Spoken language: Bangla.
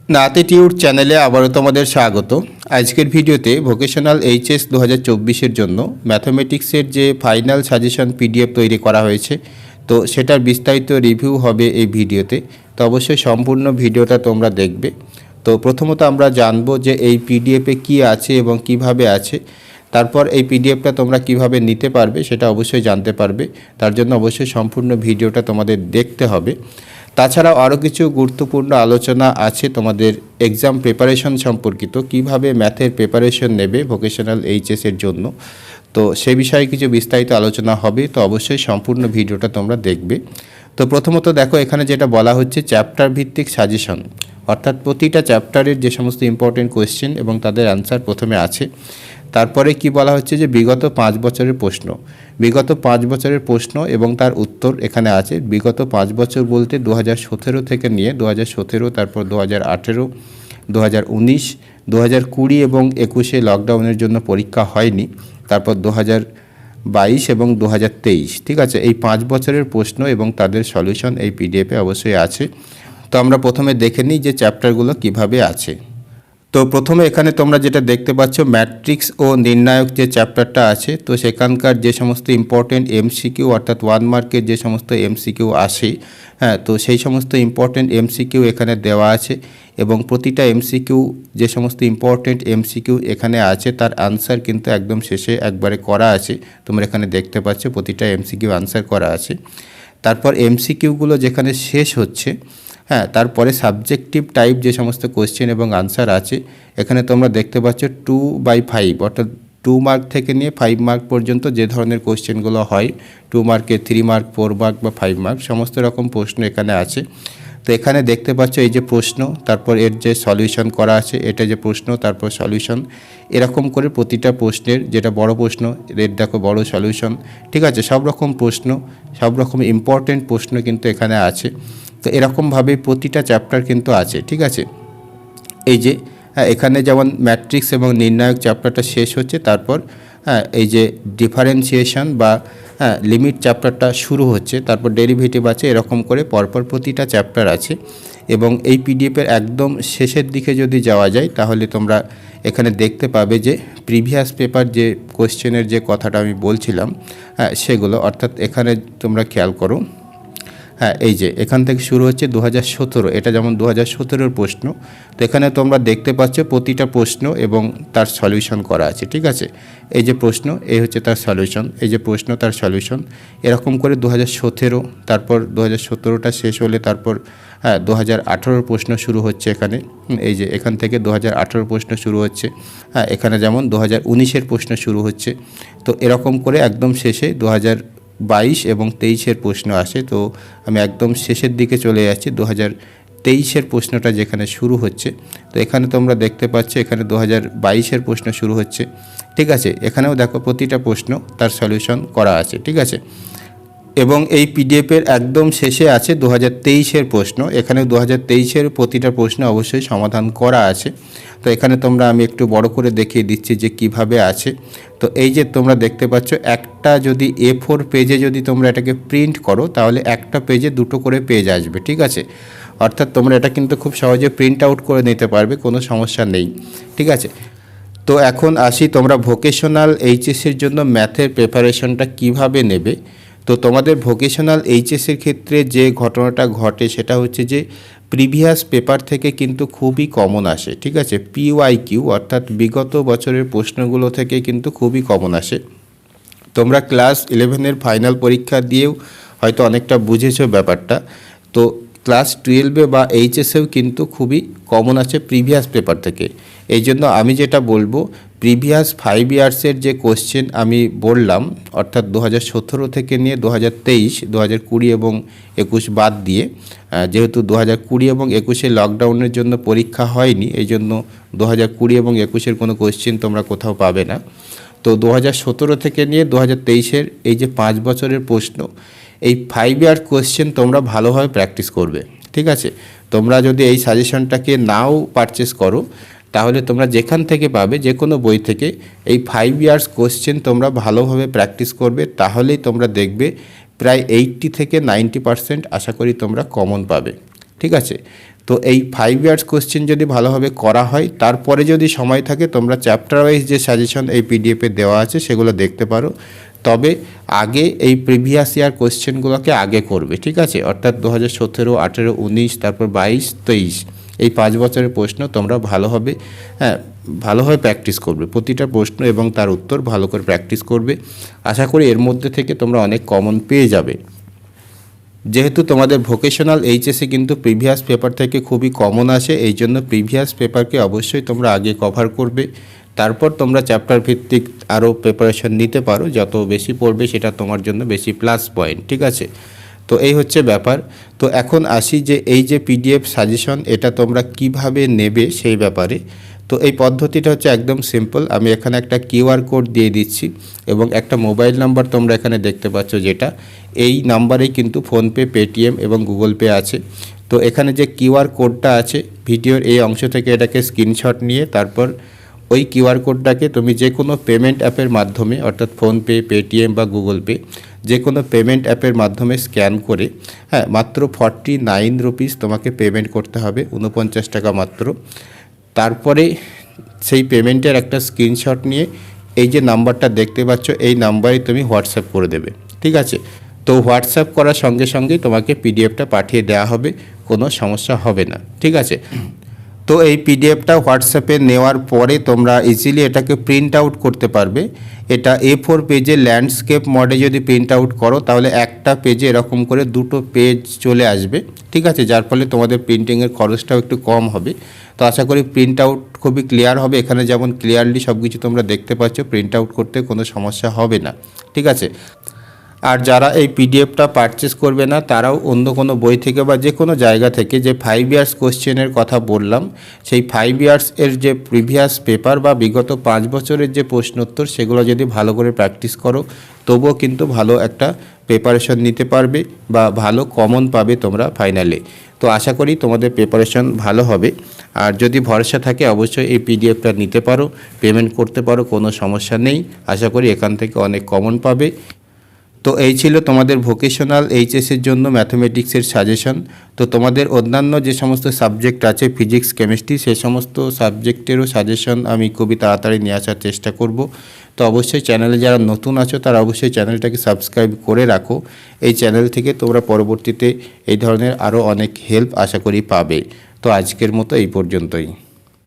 নাতে টিউর চ্যানেলে আবারও তোমাদের স্বাগত। আজকের ভিডিওতে ভোকেশনাল এইচএস 2024-এর জন্য ম্যাথামেটিক্সের যে ফাইনাল সাজেশন পিডিএফ তৈরি করা হয়েছে, তো সেটার বিস্তারিত রিভিউ হবে এই ভিডিওতে। তো অবশ্যই সম্পূর্ণ ভিডিওটা তোমরা দেখবে। তো প্রথমত আমরা জানবো যে এই পিডিএফে কি আছে এবং কিভাবে আছে, তারপর এই পিডিএফটা তোমরা কিভাবে নিতে পারবে সেটা অবশ্যই জানতে পারবে। তার জন্য অবশ্যই সম্পূর্ণ ভিডিওটা তোমাদের দেখতে হবে। তাছাড়াও আরও কিছু গুরুত্বপূর্ণ আলোচনা আছে তোমাদের এক্সাম প্রিপারেশন সম্পর্কিত, কিভাবে ম্যাথের প্রিপারেশন নেবে ভোকেশনাল এইচএসের জন্য। তো সে বিষয়ে কিছু বিস্তারিত আলোচনা হবে, তো অবশ্যই সম্পূর্ণ ভিডিওটা তোমরা দেখবে। তো প্রথমত দেখো, এখানে যেটা বলা হচ্ছে চ্যাপ্টার ভিত্তিক সাজেশন, অর্থাৎ প্রতিটা চ্যাপ্টারের যে সমস্ত ইম্পর্টেন্ট কোয়েশ্চেন এবং তাদের অ্যান্সার প্রথমে আছে। তারপরে কি বলা হচ্ছে যে বিগত 5 বছরের প্রশ্ন, বিগত 5 বছরের প্রশ্ন এবং তার উত্তর এখানে আছে। বিগত 5 বছর বলতে 2017 থেকে নিয়ে 2017, তারপর 2018, 2019, 2020 এবং 21-এ লকডাউনের জন্য পরীক্ষা হয়নি, তারপর 2022 এবং 2023। ঠিক আছে, এই 5 বছরের প্রশ্ন এবং তাদের সলিউশন এই পিডিএফে অবশ্যই আছে। তো আমরা প্রথমে দেখে নিই যে চ্যাপ্টারগুলো কিভাবে আছে। তো প্রথমে এখানে তোমরা যেটা দেখতে পাচ্ছ, ম্যাট্রিক্স ও নির্ণায়ক যে চ্যাপ্টারটা আছে, তো সেখানকার যে সমস্ত ইম্পর্টেন্ট এমসিকিউ, অর্থাৎ 1 মার্কের যে সমস্ত এমসিকিউ আসে, তো সেই সমস্ত ইম্পর্টেন্ট এমসিকিউ এখানে দেওয়া আছে এবং প্রতিটা এমসিকিউ, যে সমস্ত ইম্পর্টেন্ট এমসিকিউ এখানে আছে তার আনসার কিন্তু একদম শেষে একবারে করা আছে। তোমরা এখানে দেখতে পাচ্ছ প্রতিটা এমসিকিউ আনসার করা আছে। তারপর এমসিকিউগুলো যেখানে শেষ হচ্ছে, তারপরে সাবজেক্টিভ টাইপ যে সমস্ত কোয়েশ্চেন এবং আনসার আছে, এখানে তোমরা দেখতে পাচ্ছ 2/5, অর্থাৎ 2 মার্ক থেকে নিয়ে 5 মার্ক পর্যন্ত যে ধরনের কোয়েশ্চেনগুলো হয়, 2 মার্কে 3 মার্ক, 4 মার্ক বা 5 মার্ক, সমস্ত রকম প্রশ্ন এখানে আছে। তো এখানে দেখতে পাচ্ছ এই যে প্রশ্ন, তারপর এর যে সলিউশন করা আছে, এটা যে প্রশ্ন তারপর সলিউশন, এরকম করে প্রতিটা প্রশ্নের, যেটা বড় প্রশ্ন এর দেখো বড় সলিউশন। ঠিক আছে, সব রকম প্রশ্ন, সব রকম ইম্পর্টেন্ট প্রশ্ন কিন্তু এখানে আছে। তো এরকমভাবেই প্রতিটা চ্যাপ্টার কিন্তু আছে। ঠিক আছে, এই যে এখানে যেমন ম্যাট্রিক্স এবং নির্ণায়ক চ্যাপ্টারটা শেষ হচ্ছে, তারপর এই যে ডিফারেন্সিয়েশন বা লিমিট চ্যাপ্টারটা শুরু হচ্ছে, তারপর ডেরিভেটিভ আছে, এরকম করে পরপর প্রতিটা চ্যাপ্টার আছে। এবং এই পিডিএফের একদম শেষের দিকে যদি যাওয়া যায়, তাহলে তোমরা এখানে দেখতে পাবে যে প্রিভিয়াস পেপার যে কোয়েশ্চেনের যে কথাটা আমি বলছিলাম, সেগুলো, অর্থাৎ এখানে তোমরা খেয়াল করো, এই যে এখান থেকে শুরু হচ্ছে 2017, এটা যেমন 2017-এর প্রশ্ন। তো এখানে তোমরা দেখতে পাচ্ছ প্রতিটা প্রশ্ন এবং তার সলিউশন করা আছে। ঠিক আছে, এই যে প্রশ্ন, এই হচ্ছে তার সলিউশন, এই যে প্রশ্ন তার সলিউশন, এরকম করে 2017, তারপর 2017টা শেষ হলে তারপর 2018-র প্রশ্ন শুরু হচ্ছে এখানে। এই যে এখান থেকে 2018-র প্রশ্ন শুরু হচ্ছে, এখানে যেমন 2019-এর প্রশ্ন শুরু হচ্ছে। তো এরকম করে একদম শেষে 2022 এবং 23-এর প্রশ্ন আসে। তো আমি একদম শেষের দিকে চলে যাচ্ছি, 2023-এর প্রশ্নটা যেখানে শুরু হচ্ছে। তো এখানে তোমরা দেখতে পাচ্ছ এখানে 2022-এর প্রশ্ন শুরু হচ্ছে। ঠিক আছে, এখানেও দেখো প্রতিটা প্রশ্ন তার সলিউশন করা আছে। ঠিক আছে, এবং এই পিডিএফের একদম শেষে আছে 2023-এর প্রশ্ন, এখানে 2023-এর প্রতিটা প্রশ্ন অবশ্যই সমাধান করা আছে। তো এখানে তোমরা, আমি একটু বড় করে দেখিয়ে দিচ্ছি যে কিভাবে আছে। তো এই যে তোমরা দেখতে পাচ্ছ, একটা যদি A4 পেজে যদি তোমরা এটাকে প্রিন্ট করো, তাহলে একটা পেজে 2টো করে পেজ আসবে। ঠিক আছে, অর্থাৎ তোমরা এটা কিন্তু খুব সহজে প্রিন্ট আউট করে নিতে পারবে, কোনো সমস্যা নেই। ঠিক আছে, তো এখন আসি তোমরা ভোকেশনাল এইচএসের জন্য ম্যাথের প্রিপারেশনটা কিভাবে নেবে। তো তোমাদের ভোকেশনাল এইচএসের ক্ষেত্রে যে ঘটনাটা ঘটে সেটা হচ্ছে যে প্রিভিয়াস পেপার থেকে কিন্তু খুবই কমন আসে। ঠিক আছে, PYQ, অর্থাৎ বিগত বছরের প্রশ্নগুলো থেকে কিন্তু খুবই কমন আসে। তোমরা ক্লাস 11-এর ফাইনাল পরীক্ষা দিয়েও হয়তো অনেকটা বুঝেছো ব্যাপারটা। তো ক্লাস 12-এ বা এইচএসেও কিন্তু খুবই কমন আছে প্রিভিয়াস পেপার থেকে। এই জন্য আমি যেটা বলবো, প্রিভিয়াস 5 ইয়ার্সের যে কোশ্চেন আমি বললাম, অর্থাৎ 2017 থেকে নিয়ে 2023, 2020 এবং 21 বাদ দিয়ে, যেহেতু 2020 এবং 21-এ লকডাউনের জন্য পরীক্ষা হয়নি, এই জন্য 2020 এবং 21-এর কোনো কোশ্চেন তোমরা কোথাও পাবে না। তো 2017 থেকে নিয়ে 2023-এর এই যে 5 বছরের প্রশ্ন, এই 5 ইয়ার কোয়েশ্চেন তোমরা ভালোভাবে প্র্যাকটিস করবে। ঠিক আছে, তোমরা যদি এই সাজেশনটাকে নাও পারচেস করো, তাহলে তোমরা যেখান থেকে পাবে, যে কোনো বই থেকে, এই 5 ইয়ার্স কোয়েশ্চেন তোমরা ভালোভাবে প্র্যাকটিস করবে, তাহলেই তোমরা দেখবে প্রায় 80 থেকে 90% আশা করি তোমরা কমন পাবে। ঠিক আছে, তো এই 5 ইয়ার্স কোশ্চেন যদি ভালোভাবে করা হয়, তারপরে যদি সময় থাকে তোমরা চ্যাপ্টার ওয়াইজ যে সাজেশন এই পিডিএফে দেওয়া আছে সেগুলো দেখতে পারো। তবে আগে এই প্রিভিয়াস ইয়ার কোশ্চেনগুলোকে আগে করবে, ঠিক আছে? অর্থাৎ 2017, 18, 19, তারপর 22, 23 এই 5 বছরের প্রশ্ন তোমরা ভালোভাবে প্র্যাকটিস করবে। প্রতিটা প্রশ্ন এবং তার উত্তর ভালো করে প্র্যাকটিস করবে। আশা করি এর মধ্যে থেকে তোমরা অনেক কমন পেয়ে যাবে। যেহেতু তোমাদের ভোকেশনাল এইচএসে কিন্তু প্রিভিয়াস পেপার থেকে খুবই কমন আসে, এই জন্য প্রিভিয়াস পেপারকে অবশ্যই তোমরা আগে কভার করবে। তারপর তোমরা চ্যাপ্টার ভিত্তিক আরও প্রিপারেশন নিতে পারো, যত বেশি পড়বে সেটা তোমার জন্য বেশি প্লাস পয়েন্ট, ঠিক আছে? তো এই হচ্ছে ব্যাপার। তো এখন আসি যে এই যে পিডিএফ সাজেশন এটা তোমরা কিভাবে নেবে সেই ব্যাপারে। তো এই পদ্ধতিটা হচ্ছে একদম সিম্পল। আমি এখানে একটা কিউআর কোড দিয়ে দিচ্ছি এবং একটা মোবাইল নাম্বার তোমরা এখানে দেখতে পাচ্ছ, যেটা এই নাম্বারেই কিন্তু ফোনপে, পেটিএম এবং গুগল পে আছে। তো এখানে যে কিউআর কোডটা আছে ভিডিওর এই অংশ থেকে এটাকে স্ক্রিনশট নিয়ে তারপর ওই কিউআর কোডটাকে তুমি যে কোনো পেমেন্ট অ্যাপের মাধ্যমে, অর্থাৎ ফোনপে, পেটিএম বা গুগল পে, যে কোনো পেমেন্ট অ্যাপের মাধ্যমে স্ক্যান করে মাত্র 49 রুপিস তোমাকে পেমেন্ট করতে হবে, 49 টাকা মাত্র। তারপরে সেই পেমেন্টের একটা স্ক্রিনশট নিয়ে এই যে নাম্বারটা দেখতে পাচ্ছ এই নাম্বারে তুমি হোয়াটসঅ্যাপ করে দেবে, ঠিক আছে? তো হোয়াটসঅ্যাপ করার সঙ্গে সঙ্গেই তোমাকে পিডিএফটা পাঠিয়ে দেওয়া হবে, কোনো সমস্যা হবে না, ঠিক আছে? তো এই পিডিএফটা হোয়াটসঅ্যাপে নেওয়ার পরে তোমরা ইজিলি এটাকে প্রিন্ট আউট করতে পারবে। এটা A4 পেজে ল্যান্ডস্কেপ মোডে যদি প্রিন্ট আউট করো তাহলে একটা পেজে এরকম করে 2টো পেজ চলে আসবে, ঠিক আছে? যার ফলে তোমাদের প্রিন্টিংয়ের খরচটাও একটু কম হবে। তো আশা করি প্রিন্ট আউট খুবই ক্লিয়ার হবে। এখানে যেমন ক্লিয়ারলি সব কিছু তোমরা দেখতে পাচ্ছ, প্রিন্ট আউট করতে কোনো সমস্যা হবে না, ঠিক আছে? আর যারা এই পিডিএফটা পারচেস করবে না তারাও অন্য কোনো বই থেকে বা যে কোনো জায়গা থেকে যে 5 ইয়ার্স কোশ্চেনের কথা বললাম সেই 5 ইয়ার্স এর যে প্রিভিয়াস পেপার বা বিগত 5 বছরের যে প্রশ্নোত্তর সেগুলো যদি ভালো করে প্র্যাকটিস করো তবুও কিন্তু ভালো একটা প্রিপারেশন নিতে পারবে বা ভালো কমন পাবে তোমরা ফাইনালে। তো আশা করি তোমাদের প্রিপারেশন ভালো হবে। আর যদি ভরসা থাকে অবশ্যই এই পিডিএফটা নিতে পারো, পেমেন্ট করতে পারো, কোনো সমস্যা নেই। আশা করি এখান থেকে অনেক কমন পাবে। তো এই ছিল তোমাদের ভোকেশনাল এইচএসের জন্য ম্যাথমেটিক্সের সাজেশন। তো তোমাদের অন্যান্য যে সমস্ত সাবজেক্ট আছে ফিজিক্স, কেমিস্ট্রি, সেই সমস্ত সাবজেক্টেরও সাজেশন আমি খুবই তাড়াতাড়ি নিয়ে আসার চেষ্টা করব। তো অবশ্যই চ্যানেলে যারা নতুন আছো তারা অবশ্যই চ্যানেলটাকে সাবস্ক্রাইব করে রাখো। এই চ্যানেল থেকে তোমরা পরবর্তীতে এই ধরনের আরও অনেক হেল্প আশা করি পাবে। তো আজকের মতো এই পর্যন্তই।